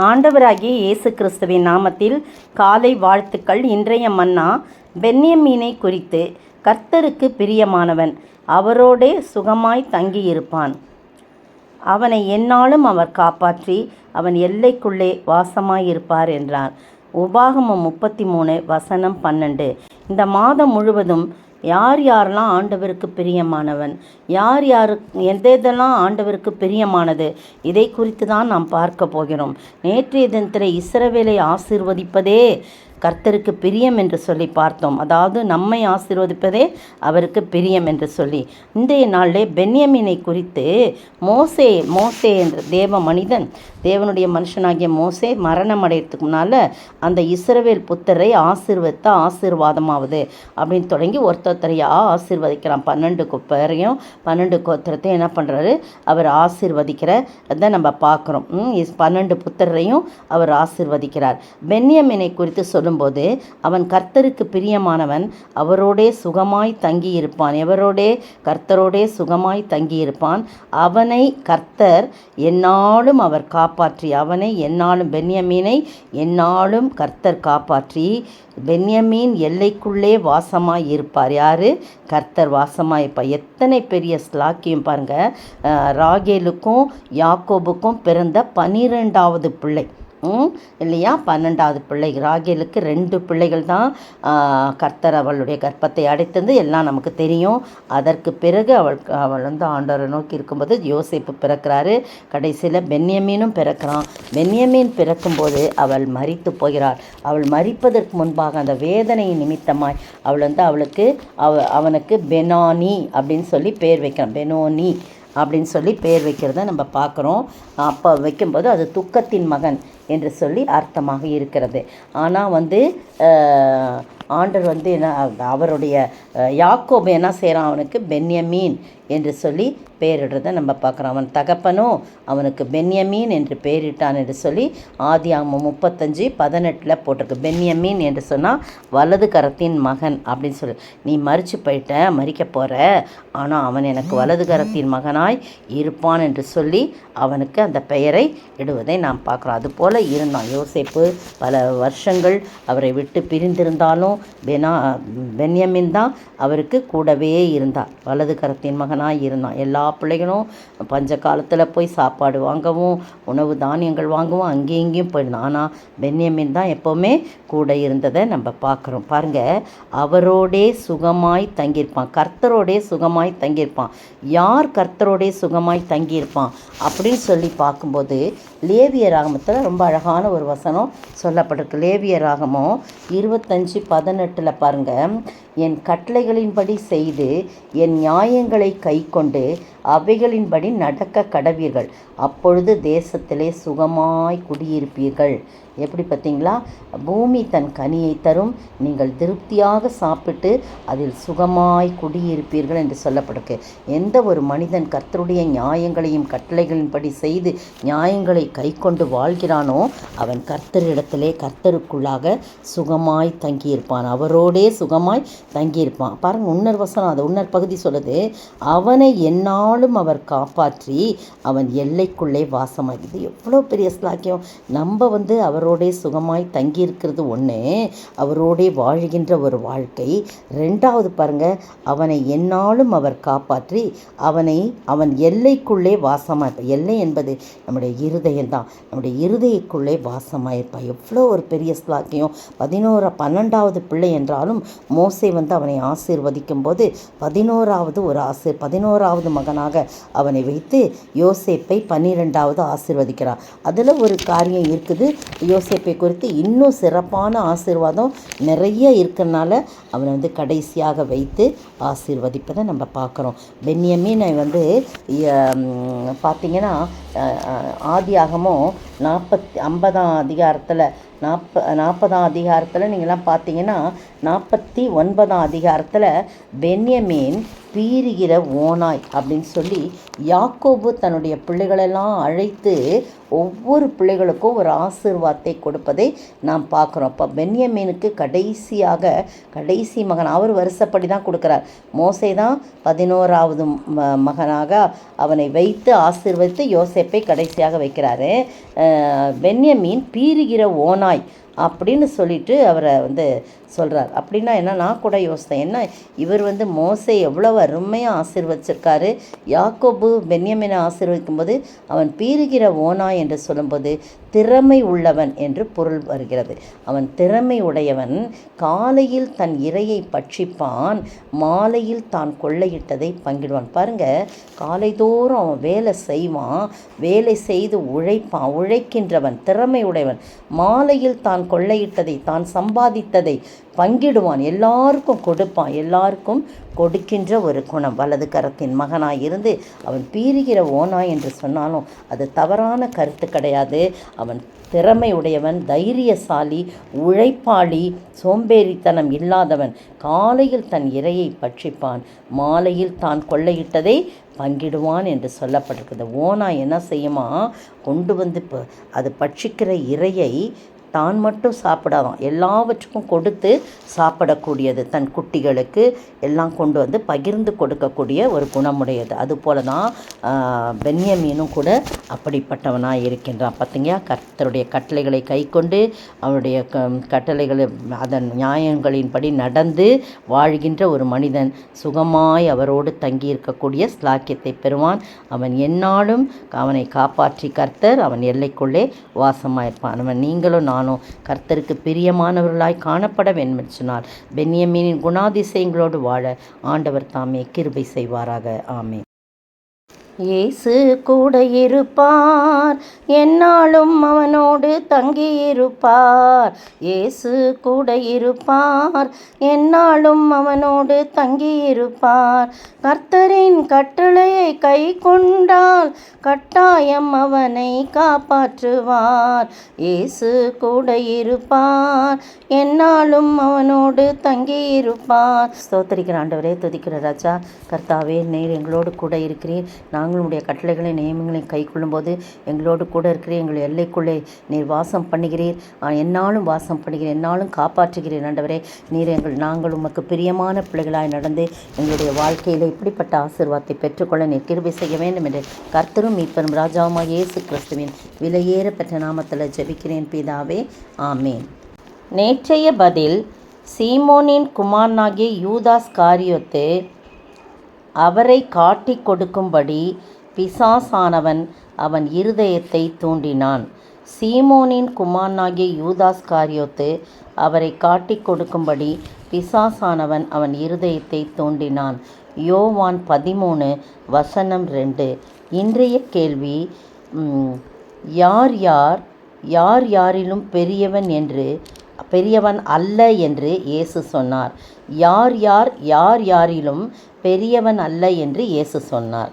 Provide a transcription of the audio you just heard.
ஆண்டவராகிய இயேசு கிறிஸ்துவின் நாமத்தில் காலை வாழ்த்துக்கள். இன்றைய மன்னா பென்யமீனை குறித்து. கர்த்தருக்கு பிரியமானவன், அவரோடே சுகமாய் தங்கியிருப்பான். அவனை எந்நாளும் அவர் காப்பாற்றி அவன் எல்லைக்குள்ளே வாசமாயிருப்பார் என்றார். உபாகமம் 33:12. இந்த மாதம் முழுவதும் யார் யாரெல்லாம் ஆண்டவருக்கு பிரியமானவன், யார் எதெல்லாம் ஆண்டவருக்கு பிரியமானது, இதை குறித்து தான் நாம் பார்க்க போகிறோம். நேற்றைய தினத்தில் இஸ்ரவேலை ஆசீர்வதிப்பதே கர்த்தருக்கு பிரியம் என்று சொல்லி பார்த்தோம். அதாவது நம்மை ஆசீர்வதிப்பதே அவருக்கு பிரியம் என்று சொல்லி. இன்றைய நாளிலே பென்யமீனை குறித்து மோசே என்ற தேவ மனிதன், தேவனுடைய மனுஷனாகிய மோசே மரணம் அடைகிறதுக்கு முன்னால் அந்த இஸ்ரவேல் புத்தரை ஆசீர்வதித்த ஆசீர்வாதமாவது அப்படின்னு தொடங்கி ஒருத்தரையாக ஆசீர்வதிக்கிறான். 12 பேரையும் 12 கோத்திரத்தையும் என்ன பண்ணுறாரு, அவர் ஆசீர்வதிக்கிறத நம்ம பார்க்குறோம். 12 புத்தரையும் அவர் ஆசீர்வதிக்கிறார். பென்யமீனை குறித்து சொல்லும்போது, அவன் கர்த்தருக்கு பிரியமானவன், அவரோடே சுகமாய் தங்கியிருப்பான். எவரோடே? கர்த்தரோடே சுகமாய் தங்கியிருப்பான். அவனை கர்த்தர் எந்நாளும் அவர் காப்பாற்றி, அவனை எந்நாளும், பென்யமீனை எந்நாளும் கர்த்தர் காப்பாற்றி பென்யமீன் எல்லைக்குள்ளே வாசமாய் இருப்பார். யார்? கர்த்தர் வாசமாயிருப்பார். எத்தனை பெரிய ஸ்லாக்கியம் பாருங்கள். ராகேலுக்கும் யாக்கோபுக்கும் பிறந்த 12வது பிள்ளை இல்லையா? 12வது பிள்ளை. ராகேலுக்கு 2 பிள்ளைகள் தான். கர்த்தர் அவளுடைய கர்ப்பத்தை அடைத்தது எல்லாம் நமக்கு தெரியும். அதற்கு பிறகு அவள் ஆண்டவரை நோக்கி இருக்கும்போது யோசேப்பு பிறக்கிறாரு. கடைசியில் பென்யமீனும் பிறக்கிறான். பென்யமீன் பிறக்கும்போது அவள் மரித்து போகிறாள். அவள் மரிப்பதற்கு முன்பாக அந்த வேதனை நிமித்தமாய் அவனுக்கு பெனானி அப்படின்னு சொல்லி பேர் வைக்கிறான். பெனோனி அப்படின்னு சொல்லி பேர் வைக்கிறத நம்ம பார்க்குறோம். அப்போ வைக்கும்போது அது துக்கத்தின் மகன் என்று சொல்லி அர்த்தமாக இருக்கிறது. ஆனால் ஆண்டவர் என்ன, அவருடைய யாக்கோபு என்ன செய்கிறான், அவனுக்கு பென்யமீன் என்று சொல்லி பெயரிடுறதை நம்ம பார்க்குறோம். அவன் தகப்பனோ அவனுக்கு பென்யமீன் என்று பெயரிட்டான் என்று சொல்லி ஆதியாகமம் 35:18 போட்டிருக்கு. பென்யமீன் என்று சொன்னால் வலது கரத்தின் மகன் அப்படின்னு சொல்லி. நீ மரிக்க போகிற, ஆனால் அவன் எனக்கு வலது கரத்தின் மகனாய் இருப்பான் என்று சொல்லி அவனுக்கு அந்த பெயரை இடுவதை நாம் பார்க்குறோம். அதுபோல் இருந்தான் யோசேப்பு. பல வருஷங்கள் அவரை விட்டு பிரிந்திருந்தாலும் பென்யமீன் தான் அவருக்கு கூடவே இருந்தார். வலது கரத்தின் மகனாய் இருந்தான். எல்லா பிள்ளைகளும் பஞ்ச காலத்தில் போய் சாப்பாடு வாங்கவும் உணவு தானியங்கள் வாங்கவும் அங்கேயும் இங்கேயும் போயிருந்தான். ஆனால் பென்யமீன் தான் எப்போவுமே கூட இருந்ததை நம்ம பார்க்குறோம். பாருங்கள், அவரோடே சுகமாய் தங்கியிருப்பான். கர்த்தரோடே சுகமாய் தங்கியிருப்பான். யார் கர்த்தரோடே சுகமாய் தங்கியிருப்பான் அப்படின்னு சொல்லி பார்க்கும்போது லேவியராகமத்தில் ரொம்ப அழகான ஒரு வசனம் சொல்லப்பட்டிருக்கு. லேவியராகமம் 25:18 பாருங்கள். என் கட்டளைகளின்படி செய்து என் நியாயங்களை கைக்கொண்டு அவைகளின்படி நடக்க கடவீர்கள், அப்பொழுது தேசத்திலே சுகமாய் குடியிருப்பீர்கள். எப்படி பார்த்தீங்களா? பூமி தன் கனியை தரும், நீங்கள் திருப்தியாக சாப்பிட்டு அதில் சுகமாய் குடியிருப்பீர்கள் என்று சொல்லப்பட்டிருக்கு. எந்த ஒரு மனிதன் கர்த்தருடைய நியாயங்களையும் கட்டளைகளின்படி செய்து நியாயங்களை கைக்கொண்டு வாழ்கிறானோ அவன் கர்த்தரிடத்திலே கர்த்தருக்குள்ளாக சுகமாய் தங்கியிருப்பான். அவரோடே சுகமாய் தங்கியிருப்பான். பாருங்கள், உன்னர் வசனம், அது உன்னர் பகுதி சொல்லுது, அவனை எந்நாளும் அவர் காப்பாற்றி அவன் எல்லைக்குள்ளே வாசமாகிது. எவ்வளோ பெரிய ஸ்லாக்கியம். நம்ம அவரோடே சுகமாய் தங்கியிருக்கிறது ஒன்று, அவரோடே வாழ்கின்ற ஒரு வாழ்க்கை. 2வது பாருங்கள், அவனை எந்நாளும் அவர் காப்பாற்றி அவன் எல்லைக்குள்ளே வாசமாயிருப்பான். எல்லை என்பது நம்முடைய இருதயம்தான். நம்முடைய இருதயக்குள்ளே வாசமாயிருப்பான். எவ்வளோ ஒரு பெரிய ஸ்லாக்கியம். 12வது பிள்ளை என்றாலும் மோசே அவனை ஆசீர்வதிக்கும் போது 11வது மகனாக அவனை வைத்து யோசேப்பை 12வது ஆசீர்வதிக்கிறார். அதில் ஒரு காரியம் இருக்குது. யோசேப்பை குறித்து இன்னும் சிறப்பான ஆசீர்வாதம் நிறைய இருக்கிறனால அவனை கடைசியாக வைத்து ஆசீர்வதிப்பதை நம்ம பார்க்குறோம். பென்யமீனை பார்த்திங்கன்னா ஆதியாகமம் 50ஆம் அதிகாரத்தில் 40ஆம் அதிகாரத்தில் நீங்களாம் பார்த்தீங்கன்னா 49ஆம் அதிகாரத்தில் பென்யமீன் பீறுகிற ஓநாய் அப்படின்னு சொல்லி யாக்கோபு தன்னுடைய பிள்ளைகளெல்லாம் அழைத்து ஒவ்வொரு பிள்ளைகளுக்கும் ஒரு ஆசீர்வாதத்தை கொடுப்பதை நாம் பார்க்குறோம். அப்போ பென்யமீனுக்கு கடைசி மகன், அவர் வருஷப்படி தான் கொடுக்குறார். மோசே தான் 11வது மகனாக அவனை வைத்து ஆசீர்வதித்து யோசேப்பை கடைசியாக வைக்கிறாரு. பென்யமீன் பீறுகிற ஓநாய் அப்படின்னு சொல்லிட்டு அவரை சொல்கிறார். அப்படின்னா என்ன, நான் கூட யோசித்தேன், என்ன இவர் மோசே எவ்வளவு அருமையாக ஆசீர்வதிச்சிருக்காரு. யாக்கோபு பென்யமீனை ஆசீர்வதிக்கும்போது அவன் பீறுகிற ஓனாய் என்று சொல்லும்போது திறமை உள்ளவன் என்று பொருள் வருகிறது. அவன் திறமை உடையவன், காலையில் தன் இரையை பட்சிப்பான், மாலையில் தான் கொள்ளையிட்டதை பங்கிடுவான். பாருங்கள், காலைதோறும் அவன் வேலை செய்வான், வேலை செய்து உழைக்கின்றவன், திறமை உடையவன். மாலையில் தான் கொள்ளையிட்டதை, தான் சம்பாதித்ததை பங்கிடுவான், எல்லாருக்கும் கொடுப்பான், எல்லாருக்கும் கொடுக்கின்ற ஒரு குணம். வலது கரத்தின் மகனாய் இருந்து அவன் பீறுகிற ஓனாய் என்று சொன்னாலும் அது தவறான கருத்து கிடையாது. அவன் திறமை உடையவன், தைரியசாலி, உழைப்பாளி, சோம்பேறித்தனம் இல்லாதவன். காலையில் தன் இரையை பட்சிப்பான், மாலையில் தான் கொள்ளையிட்டதை பங்கிடுவான் என்று சொல்லப்பட்டிருக்குது. ஓனாய் என்ன செய்யுமா, கொண்டு அது பட்சிக்கிற இரையை தான் மட்டும் சாப்பிடாதான், எல்லாவற்றுக்கும் கொடுத்து சாப்பிடக்கூடியது. தன் குட்டிகளுக்கு எல்லாம் கொண்டு பகிர்ந்து கொடுக்கக்கூடிய ஒரு குணமுடையது. அதுபோல தான் பென்யமீனும் கூட அப்படிப்பட்டவனாக இருக்கின்றான். பார்த்தீங்க, கர்த்தருடைய கட்டளைகளை கை கொண்டு அவனுடைய கட்டளைகளை அதன் நியாயங்களின்படி நடந்து வாழ்கின்ற ஒரு மனிதன் சுகமாய் அவரோடு தங்கியிருக்கக்கூடிய ஸ்லாக்கியத்தை பெறுவான். அவன் எந்நாளும் அவனை காப்பாற்றி கர்த்தர் அவன் எல்லைக்குள்ளே வாசமாயிருப்பான். அவன் நீங்களும் நானும் கர்த்தருக்கு பிரியமானவர்களாய் காணப்பட வேண்டும் என்று சொன்னார். பென்யமீனின் குணாதிசயங்களோடு வாழ ஆண்டவர் தாமே கிருபை செய்வாராக. ஆமென். இயேசு கூட இருப்பார், எந்நாளும் அவனோடு தங்கியிருப்பார். இயேசு கூட இருப்பார், எந்நாளும் அவனோடு தங்கியிருப்பார். கர்த்தரின் கட்டளையை கை கொண்டால் கட்டாயம் அவனை காப்பாற்றுவார். இயேசு கூட இருப்பார், எந்நாளும் அவனோடு தங்கியிருப்பார். ஸ்தோத்திரிக்கிற ஆண்டவரே, துதிக்கிற ராஜா, கர்த்தாவே, நீர் எங்களோடு கூட இருக்கிறீர். நாங்களுடைய கட்டளைகளை நியமங்களையும் கை கொள்ளும்போது எங்களோடு கூட இருக்கிறீர். எங்கள் எல்லைக்குள்ளே நீர் வாசம் பண்ணுகிறீர். எந்நாளும் வாசம் பண்ணுகிறீர், எந்நாளும் காப்பாற்றுகிறீர். ஆண்டவரே, நீர் நாங்கள் உமக்கு பிரியமான பிள்ளைகளாய் நடந்து எங்களுடைய வாழ்க்கையில் இப்படிப்பட்ட ஆசீர்வாதத்தை பெற்றுக்கொள்ள நீர் கிருபை செய்ய வேண்டும் என்று கர்த்தரும் மீட்பரும் ராஜாவுமாகிய இயேசு கிறிஸ்துவின் விலையேற பெற்ற நாமத்தில் ஜெபிக்கிறேன் பிதாவே, ஆமேன். நேற்றைய பதில், சீமோனின் குமாரனாகிய யூதாஸ் காரியோத்து அவரை காட்டி கொடுக்கும்படி பிசாசானவன் அவன் இருதயத்தை தூண்டினான். சீமோனின் குமாரனாகிய யூதாஸ் காரியோத்து அவரை காட்டி கொடுக்கும்படி பிசாசானவன் அவன் இருதயத்தை தூண்டினான். யோவான் 13:2. இன்றைய கேள்வி, யார் யாரிலும் பெரியவன் அல்ல என்று இயேசு சொன்னார். யார் யாரிலும் பெரியவன் அல்ல என்று இயேசு சொன்னார்.